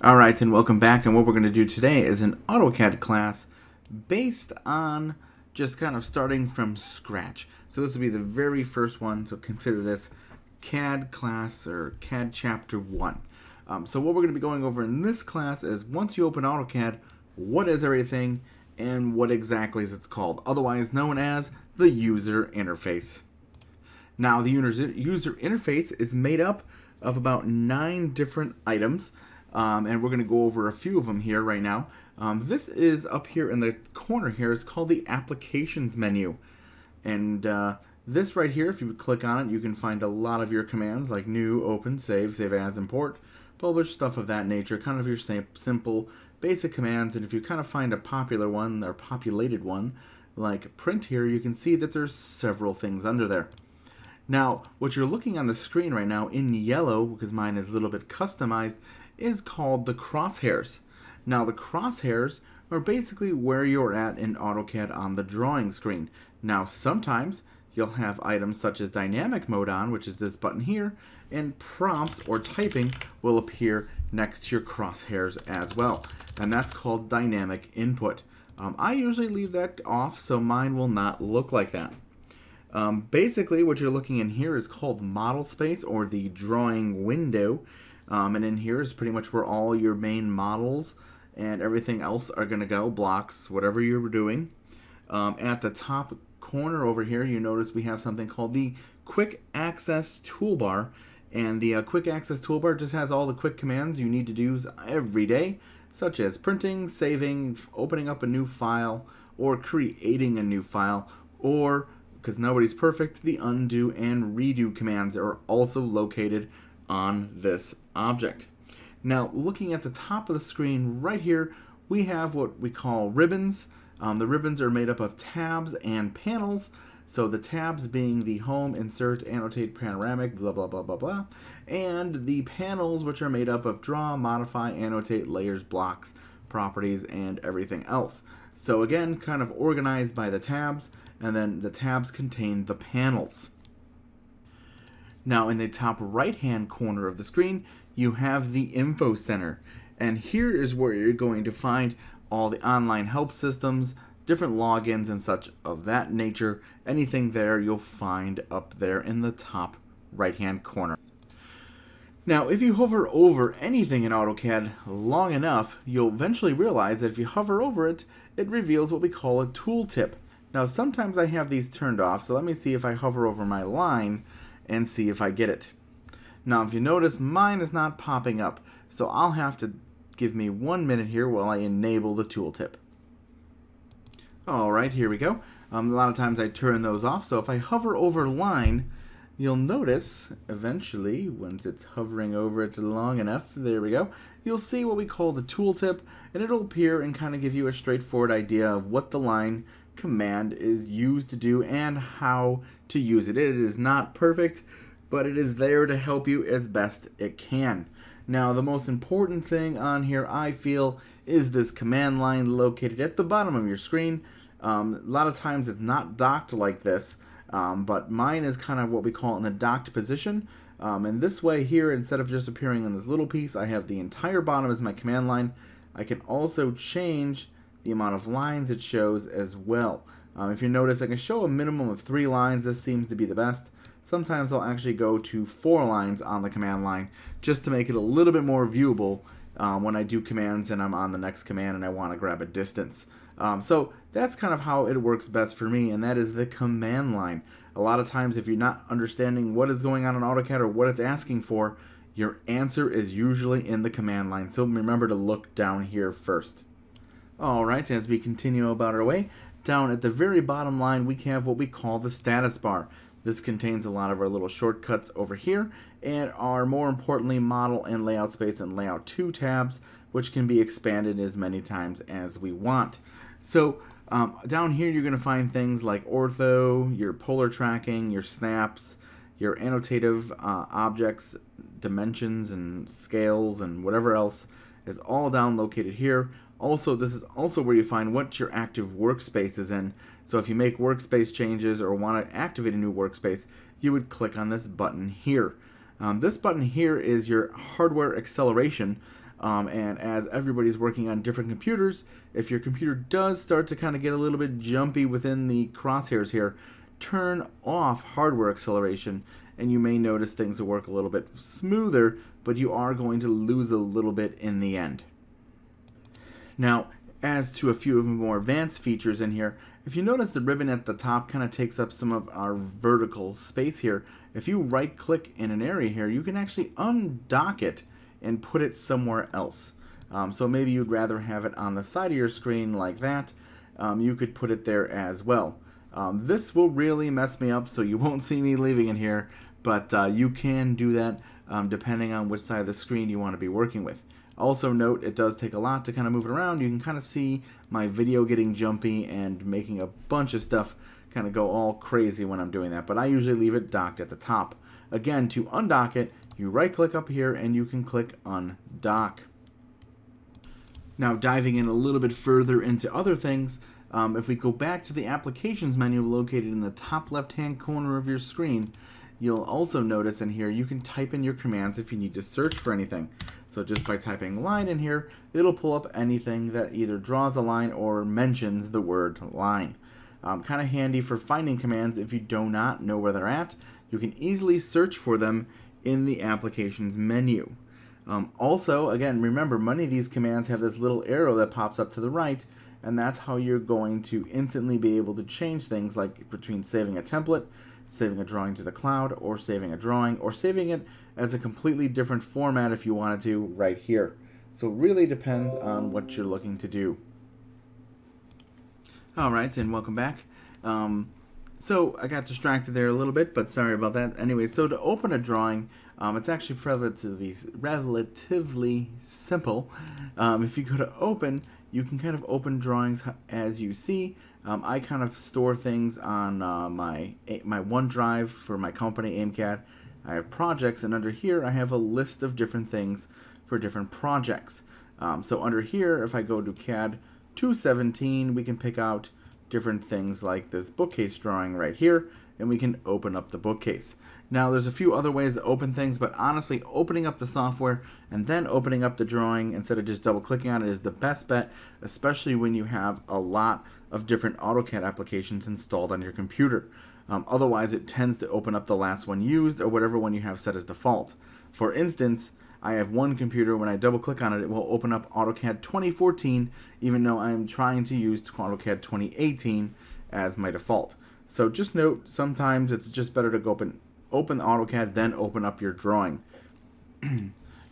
Alright, and welcome back, and what we're going to do today is an AutoCAD class based on just kind of starting from scratch. So this will be the very first one, so consider this CAD class or CAD chapter 1. So what we're going to be going over in this class is once you open AutoCAD, what is everything and what exactly is it called, otherwise known as the user interface. Now the user interface is made up of about 9 different items. And we're going to go over a few of them here right now. This is up here in the corner here. It's called the Applications menu. And this right here, if you click on it, you can find a lot of your commands like new, open, save, save as, import, publish, stuff of that nature. Kind of your simple, basic commands. And if you kind of find a popular one or populated one, like print here, you can see that there's several things under there. Now, what you're looking on the screen right now in yellow, because mine is a little bit customized, is called the crosshairs. Now the crosshairs are basically where you're at in AutoCAD on the drawing screen. Now sometimes you'll have items such as dynamic mode on, which is this button here, and prompts or typing will appear next to your crosshairs as well. And that's called dynamic input. I usually leave that off so mine will not look like that. Basically what you're looking in here is called model space or the drawing window. And in here is pretty much where all your main models and everything else are going to go, blocks, whatever you're doing. At the top corner over here, you notice we have something called the Quick Access Toolbar. And the Quick Access Toolbar just has all the quick commands you need to do every day, such as printing, saving, opening up a new file, or creating a new file, or, because nobody's perfect, the undo and redo commands are also located on this object. Now, looking at the top of the screen right here, we have what we call ribbons. The ribbons are made up of tabs and panels. So the tabs being the home, insert, annotate, panoramic, blah, blah, blah, blah, blah. And the panels, which are made up of draw, modify, annotate, layers, blocks, properties, and everything else. So again, kind of organized by the tabs, and then the tabs contain the panels. Now in the top right hand corner of the screen, you have the Info Center. And here is where you're going to find all the online help systems, different logins and such of that nature. Anything there you'll find up there in the top right hand corner. Now if you hover over anything in AutoCAD long enough, you'll eventually realize that if you hover over it, it reveals what we call a tooltip. Now sometimes I have these turned off, so let me see if I hover over my line and see if I get it. Now if you notice, mine is not popping up, so I'll have to give me 1 minute here while I enable the tooltip. Alright, here we go. A lot of times I turn those off, so if I hover over line, you'll notice eventually, once it's hovering over it long enough, there we go, you'll see what we call the tooltip, and it'll appear and kind of give you a straightforward idea of what the line command is used to do and how to use it. It is not perfect, but it is there to help you as best it can. Now the most important thing on here, I feel, is this command line located at the bottom of your screen. A lot of times it's not docked like this, but mine is kind of what we call in the docked position. And this way here, instead of just appearing in this little piece, I have the entire bottom as my command line. I can also change the amount of lines it shows as well. If you notice, I can show a minimum of 3 lines. This seems to be the best. Sometimes I'll actually go to 4 lines on the command line just to make it a little bit more viewable when I do commands and I'm on the next command and I want to grab a distance. So that's kind of how it works best for me, and that is the command line. A lot of times if you're not understanding what is going on in AutoCAD or what it's asking for, your answer is usually in the command line. So remember to look down here first. Alright, as we continue about our way, down at the very bottom line we have what we call the status bar. This contains a lot of our little shortcuts over here and our, more importantly, model and layout space and layout 2 tabs, which can be expanded as many times as we want. So down here you're going to find things like ortho, your polar tracking, your snaps, your annotative objects, dimensions and scales and whatever else is all down located here. Also, this is also where you find what your active workspace is in. So if you make workspace changes or want to activate a new workspace, you would click on this button here. This button here is your hardware acceleration. And as everybody's working on different computers, if your computer does start to kind of get a little bit jumpy within the crosshairs here, turn off hardware acceleration and you may notice things will work a little bit smoother, but you are going to lose a little bit in the end. Now, as to a few of the more advanced features in here, if you notice the ribbon at the top kind of takes up some of our vertical space here, if you right click in an area here, you can actually undock it and put it somewhere else. So maybe you'd rather have it on the side of your screen like that. You could put it there as well. This will really mess me up, so you won't see me leaving it here, but you can do that depending on which side of the screen you want to be working with. Also note, it does take a lot to kind of move it around. You can kind of see my video getting jumpy and making a bunch of stuff kind of go all crazy when I'm doing that, but I usually leave it docked at the top. Again, to undock it, you right click up here and you can click undock. Now diving in a little bit further into other things, if we go back to the applications menu located in the top left hand corner of your screen, you'll also notice in here you can type in your commands if you need to search for anything. So just by typing line in here, it'll pull up anything that either draws a line or mentions the word line. Kind of handy for finding commands if you do not know where they're at. You can easily search for them in the applications menu. Also, again, remember, many of these commands have this little arrow that pops up to the right, and that's how you're going to instantly be able to change things, like between saving a template, saving a drawing to the cloud, or saving a drawing, or saving it as a completely different format if you wanted to right here. So it really depends on what you're looking to do. Alright, and welcome back. So I got distracted there a little bit, but sorry about that. Anyway, so to open a drawing, it's actually relatively simple. If you go to open, you can kind of open drawings as you see. I kind of store things on my OneDrive for my company, AIMCAD. I have projects, and under here I have a list of different things for different projects. So under here, if I go to CAD 217, we can pick out different things like this bookcase drawing right here, and we can open up the bookcase. Now there's a few other ways to open things, but honestly opening up the software and then opening up the drawing instead of just double clicking on it is the best bet, especially when you have a lot of different AutoCAD applications installed on your computer. Otherwise it tends to open up the last one used or whatever one you have set as default. For instance, I have one computer, when I double click on it, it will open up AutoCAD 2014, even though I'm trying to use AutoCAD 2018 as my default. So just note, sometimes it's just better to go open the AutoCAD, then open up your drawing.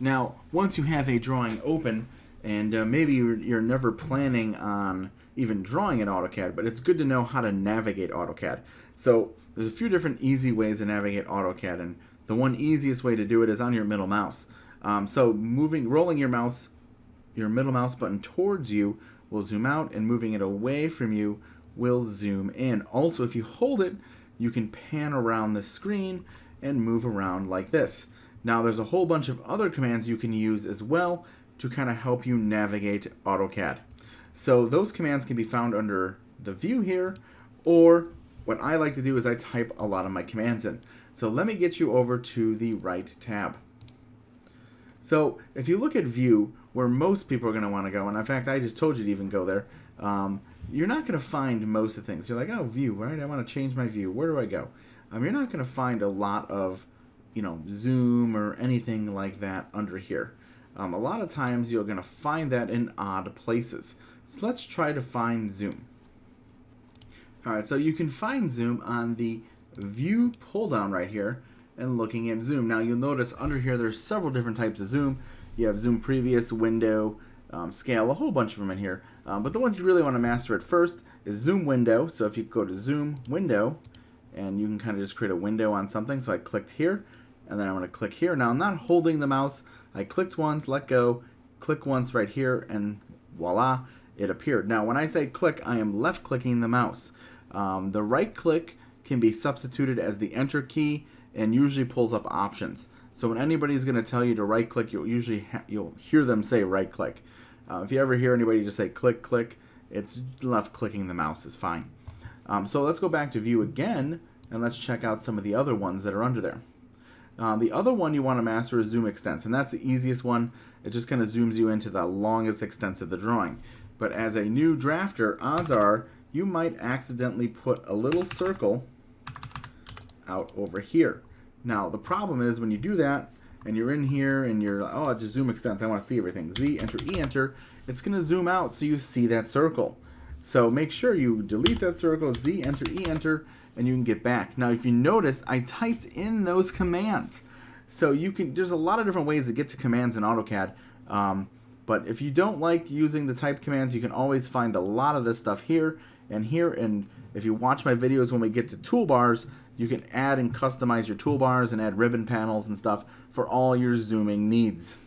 Now, once you have a drawing open, and maybe you're never planning on even drawing in AutoCAD, but it's good to know how to navigate AutoCAD. So there's a few different easy ways to navigate AutoCAD, and the one easiest way to do it is on your middle mouse. So rolling your middle mouse button towards you will zoom out, and moving it away from you will zoom in. Also, if you hold it, you can pan around the screen and move around like this. Now there's a whole bunch of other commands you can use as well to kind of help you navigate AutoCAD. So those commands can be found under the view here, or what I like to do is I type a lot of my commands in. So let me get you over to the right tab. So if you look at view, where most people are going to want to go, and in fact I just told you to even go there, you're not going to find most of the things. You're like, oh, view, right? I want to change my view. Where do I go? You're not going to find a lot of, zoom or anything like that under here. A lot of times you're going to find that in odd places. So let's try to find zoom. Alright, so you can find zoom on the view pull down right here and looking at zoom. Now you'll notice under here there's several different types of zoom. You have zoom previous, window, scale, a whole bunch of them in here. But the ones you really want to master at first is zoom window. So if you go to zoom window, and you can kind of just create a window on something. So I clicked here, and then I'm going to click here. Now I'm not holding the mouse. I clicked once, let go, click once right here, and voila, it appeared. Now when I say click, I am left clicking the mouse. The right click can be substituted as the enter key and usually pulls up options. So when anybody's going to tell you to right click, you'll hear them say right click. If you ever hear anybody just say click, click, it's left clicking the mouse is fine. So let's go back to view again, and let's check out some of the other ones that are under there. The other one you want to master is zoom extents, and that's the easiest one. It just kind of zooms you into the longest extent of the drawing. But as a new drafter, odds are you might accidentally put a little circle out over here. Now, the problem is when you do that, and you're in here, and you're like, oh, just zoom extents, I want to see everything. Z, enter, E, enter. It's going to zoom out so you see that circle. So make sure you delete that circle, Z, enter, E, enter, and you can get back. Now, if you notice, I typed in those commands. So you can, there's a lot of different ways to get to commands in AutoCAD. But if you don't like using the typed commands, you can always find a lot of this stuff here and here. And if you watch my videos when we get to toolbars, you can add and customize your toolbars and add ribbon panels and stuff for all your zooming needs.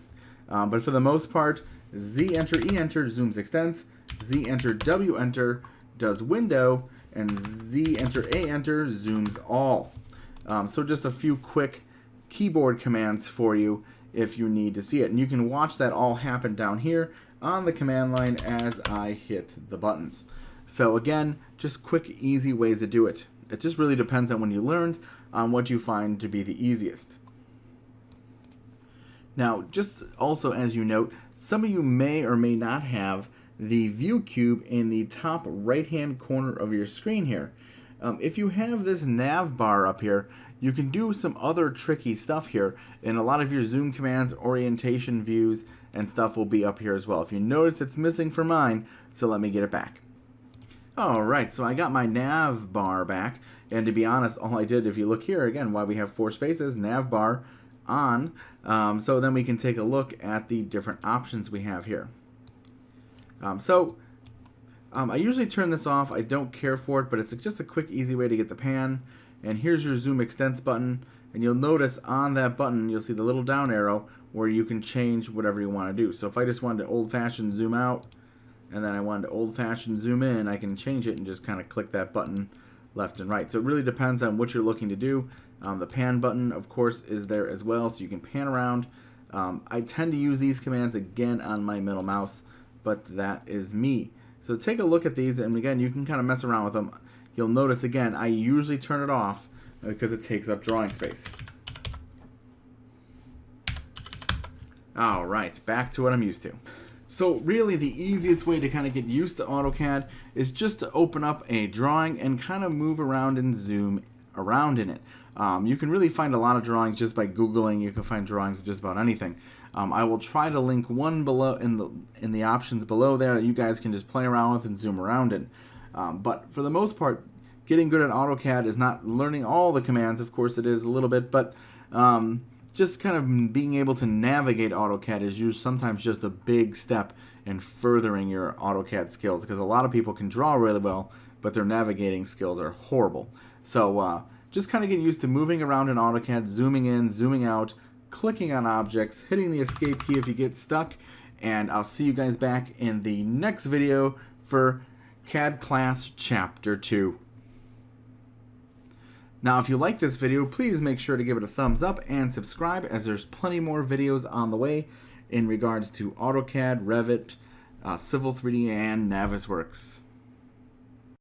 But for the most part, Z, enter, E, enter zooms extents, Z, enter, W, enter does window, and Z, enter, A, enter zooms all. So just a few quick keyboard commands for you if you need to see it. And you can watch that all happen down here on the command line as I hit the buttons. So again, just quick, easy ways to do it. It just really depends on when you learned, on what you find to be the easiest. Now, just also as you note, some of you may or may not have the view cube in the top right-hand corner of your screen here. If you have this nav bar up here, you can do some other tricky stuff here, and a lot of your zoom commands, orientation views, and stuff will be up here as well. If you notice, it's missing for mine, so let me get it back. Alright, so I got my nav bar back, and to be honest, all I did, if you look here again, why we have 4 spaces, nav bar on, so then we can take a look at the different options we have here. I usually turn this off. I don't care for it, but it's just a quick, easy way to get the pan. And here's your zoom extents button, and you'll notice on that button you'll see the little down arrow where you can change whatever you want to do. So if I just wanted to old-fashioned zoom out, and then I wanted to old-fashioned zoom in, I can change it and just kind of click that button left and right. So it really depends on what you're looking to do. The pan button, of course, is there as well, so you can pan around. I tend to use these commands again on my middle mouse, but that is me. So take a look at these, and again, you can kind of mess around with them. You'll notice, again, I usually turn it off because it takes up drawing space. Alright, back to what I'm used to. So really the easiest way to kind of get used to AutoCAD is just to open up a drawing and kind of move around and zoom around in it. You can really find a lot of drawings just by Googling. You can find drawings of just about anything. I will try to link one below in the options below there that you guys can just play around with and zoom around in. But for the most part, getting good at AutoCAD is not learning all the commands. Of course it is a little bit, but just kind of being able to navigate AutoCAD is sometimes just a big step in furthering your AutoCAD skills, because a lot of people can draw really well, but their navigating skills are horrible. So just kind of get used to moving around in AutoCAD, zooming in, zooming out, clicking on objects, hitting the escape key if you get stuck, and I'll see you guys back in the next video for CAD Class Chapter 2. Now, if you like this video, please make sure to give it a thumbs up and subscribe, as there's plenty more videos on the way in regards to AutoCAD, Revit, Civil 3D, and Navisworks.